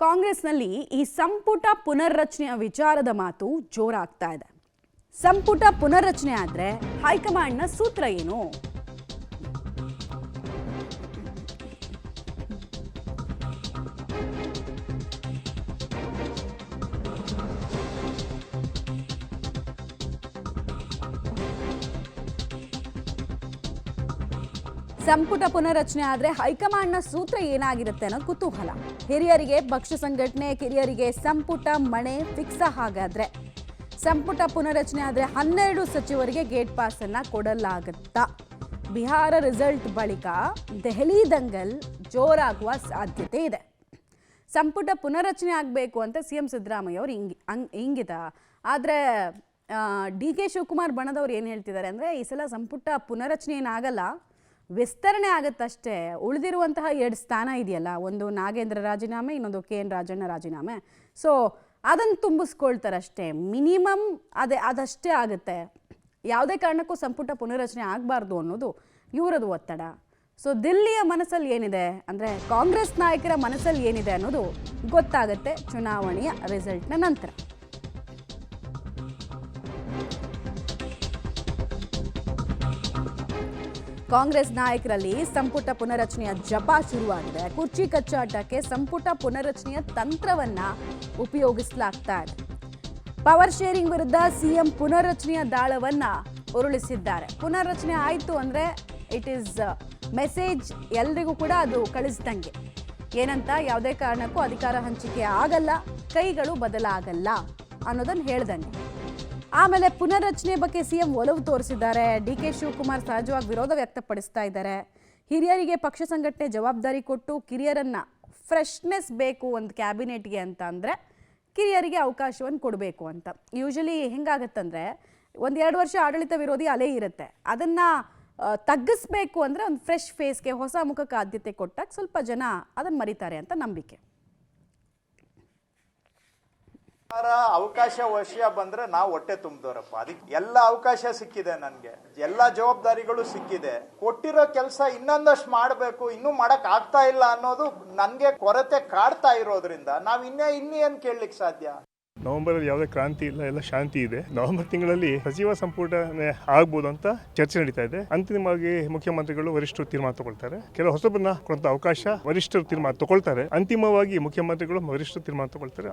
ಕಾಂಗ್ರೆಸ್ನಲ್ಲಿ ಈ ಸಂಪುಟ ಪುನರ್ರಚನೆಯ ವಿಚಾರದ ಮಾತು ಜೋರಾಗ್ತಾ ಇದೆ. ಸಂಪುಟ ಪುನರ್ರಚನೆ ಆದ್ರೆ ಹೈಕಮಾಂಡ್ನ ಸೂತ್ರ ಏನು? ಸಂಪುಟ ಪುನರ್ರಚನೆ ಆದ್ರೆ ಹೈಕಮಾಂಡ್ನ ಸೂತ್ರ ಏನಾಗಿರುತ್ತೆ ಅನ್ನೋ ಕುತೂಹಲ. ಹಿರಿಯರಿಗೆ ಪಕ್ಷ ಸಂಘಟನೆ, ಕಿರಿಯರಿಗೆ ಸಂಪುಟ ಮಣೆ ಫಿಕ್ಸ್. ಹಾಗಾದ್ರೆ ಸಂಪುಟ ಪುನರ್ರಚನೆ ಆದ್ರೆ 12 ಸಚಿವರಿಗೆ ಗೇಟ್ ಪಾಸ್ ಅನ್ನ ಕೊಡಲಾಗುತ್ತಾ? ಬಿಹಾರ ರಿಸಲ್ಟ್ ಬಳಿಕ ದೆಹಲಿ ದಂಗಲ್ ಜೋರಾಗುವ ಸಾಧ್ಯತೆ ಇದೆ. ಸಂಪುಟ ಪುನರ್ರಚನೆ ಆಗಬೇಕು ಅಂತ ಸಿಎಂ ಸಿದ್ದರಾಮಯ್ಯ ಅವರು ಇಂಗಿತ. ಆದರೆ ಡಿ ಕೆ ಶಿವಕುಮಾರ್ ಬಣದವ್ರು ಏನು ಹೇಳ್ತಿದ್ದಾರೆ ಅಂದರೆ, ಈ ಸಲ ಸಂಪುಟ ಪುನರ್ರಚನೆ ಏನಾಗಲ್ಲ, ವಿಸ್ತರಣೆ ಆಗುತ್ತಷ್ಟೇ. ಉಳಿದಿರುವಂತಹ 2 ಸ್ಥಾನ ಇದೆಯಲ್ಲ, ಒಂದು ನಾಗೇಂದ್ರ ರಾಜೀನಾಮೆ, ಇನ್ನೊಂದು KN ರಾಜಣ್ಣ ರಾಜೀನಾಮೆ. ಸೊ ಅದನ್ನು ತುಂಬಿಸ್ಕೊಳ್ತಾರಷ್ಟೇ, ಮಿನಿಮಮ್ ಅದಷ್ಟೇ ಆಗುತ್ತೆ. ಯಾವುದೇ ಕಾರಣಕ್ಕೂ ಸಂಪುಟ ಪುನರ್ರಚನೆ ಆಗಬಾರ್ದು ಅನ್ನೋದು ಇವರದು ಒತ್ತಡ. ಸೊ ದಿಲ್ಲಿಯ ಮನಸ್ಸಲ್ಲಿ ಏನಿದೆ ಅಂದರೆ, ಕಾಂಗ್ರೆಸ್ ನಾಯಕರ ಮನಸ್ಸಲ್ಲಿ ಏನಿದೆ ಅನ್ನೋದು ಗೊತ್ತಾಗುತ್ತೆ ಚುನಾವಣೆಯ ರಿಸಲ್ಟ್ನ ನಂತರ. ಕಾಂಗ್ರೆಸ್ ನಾಯಕರಲ್ಲಿ ಸಂಪುಟ ಪುನರ್ರಚನೆಯ ಜಪ ಶುರುವಾಗಿದೆ. ಕುರ್ಚಿ ಕಚ್ಚಾಟಕ್ಕೆ ಸಂಪುಟ ಪುನರ್ರಚನೆಯ ತಂತ್ರವನ್ನ ಉಪಯೋಗಿಸಲಾಗ್ತಾ ಇದೆ. ಪವರ್ ಶೇರಿಂಗ್ ವಿರುದ್ಧ ಸಿಎಂ ಪುನರ್ರಚನೆಯ ದಾಳವನ್ನ ಉರುಳಿಸಿದ್ದಾರೆ. ಪುನರ್ರಚನೆ ಆಯಿತು ಅಂದ್ರೆ ಇಟ್ ಈಸ್ ಮೆಸೇಜ್ ಎಲ್ರಿಗೂ ಕೂಡ ಅದು ಕಳಿಸ್ದಂಗೆ. ಏನಂತ, ಯಾವುದೇ ಕಾರಣಕ್ಕೂ ಅಧಿಕಾರ ಹಂಚಿಕೆ ಆಗಲ್ಲ, ಕೈಗಳು ಬದಲಾಗಲ್ಲ ಅನ್ನೋದನ್ನು ಹೇಳ್ದಂಗೆ. ಆಮೇಲೆ ಪುನರ್ರಚನೆ ಬಗ್ಗೆ ಸಿಎಂ ಒಲವು ತೋರಿಸಿದ್ದಾರೆ. ಡಿ ಕೆ ಶಿವಕುಮಾರ್ ಸಹಜವಾಗಿ ವಿರೋಧ ವ್ಯಕ್ತಪಡಿಸ್ತಾ ಇದ್ದಾರೆ. ಹಿರಿಯರಿಗೆ ಪಕ್ಷ ಸಂಘಟನೆ ಜವಾಬ್ದಾರಿ ಕೊಟ್ಟು ಕಿರಿಯರನ್ನ ಫ್ರೆಶ್ನೆಸ್ ಬೇಕು ಒಂದು ಕ್ಯಾಬಿನೆಟ್ಗೆ ಅಂತ ಅಂದರೆ ಕಿರಿಯರಿಗೆ ಅವಕಾಶವನ್ನು ಕೊಡಬೇಕು ಅಂತ. ಯೂಶಲಿ ಹೆಂಗಾಗತ್ತಂದರೆ, 1-2 ವರ್ಷ ಆಡಳಿತ ವಿರೋಧಿ ಅಲೆ ಇರುತ್ತೆ, ಅದನ್ನು ತಗ್ಗಿಸ್ಬೇಕು ಅಂದರೆ ಒಂದು ಫ್ರೆಶ್ ಫೇಸ್ಗೆ, ಹೊಸ ಮುಖಕ್ಕೆ ಆದ್ಯತೆ ಕೊಟ್ಟಾಗ ಸ್ವಲ್ಪ ಜನ ಅದನ್ನು ಮರಿತಾರೆ ಅಂತ ನಂಬಿಕೆ. ಅವಕಾಶ ವಿಷಯ ಬಂದ್ರೆ ನಾವು ಹೊಟ್ಟೆ ತುಂಬಿದವರಪ್ಪ. ಅದಕ್ಕೆ ಎಲ್ಲ ಅವಕಾಶ ಸಿಕ್ಕಿದೆ, ನನ್ಗೆ ಎಲ್ಲ ಜವಾಬ್ದಾರಿಗಳು ಸಿಕ್ಕಿದೆ. ಕೊಟ್ಟಿರೋ ಕೆಲಸ ಇನ್ನೊಂದಷ್ಟು ಮಾಡಬೇಕು, ಇನ್ನೂ ಮಾಡಕ್ ಆಗ್ತಾ ಇಲ್ಲ ಅನ್ನೋದು ನನ್ಗೆ ಕೊರತೆ ಕಾಡ್ತಾ ಇರೋದ್ರಿಂದ ನಾವು ಇನ್ನೇನ್ ಕೇಳಲಿಕ್ಕೆ ಸಾಧ್ಯ? ನವೆಂಬರ್ ಅಲ್ಲಿ ಯಾವುದೇ ಕ್ರಾಂತಿ ಇಲ್ಲ, ಎಲ್ಲ ಶಾಂತಿ ಇದೆ. ನವೆಂಬರ್ ತಿಂಗಳಲ್ಲಿ ಸಚಿವ ಸಂಪುಟ ಆಗ್ಬೋದು ಅಂತ ಚರ್ಚೆ ನಡೀತಾ ಇದೆ. ಅಂತಿಮವಾಗಿ ಮುಖ್ಯಮಂತ್ರಿಗಳು ವರಿಷ್ಠರು ತೀರ್ಮಾನ ತಗೊಳ್ತಾರೆ. ಕೆಲವು ಹೊಸಬರನ್ನ ಕೊಡುವಂತ ಅವಕಾಶ ವರಿಷ್ಠರು ತೀರ್ಮಾನ ತಗೊಳ್ತಾರೆ. ಅಂತಿಮವಾಗಿ ಮುಖ್ಯಮಂತ್ರಿಗಳು ವರಿಷ್ಠರು ತೀರ್ಮಾನ ತಗೊಳ್ತಾರೆ.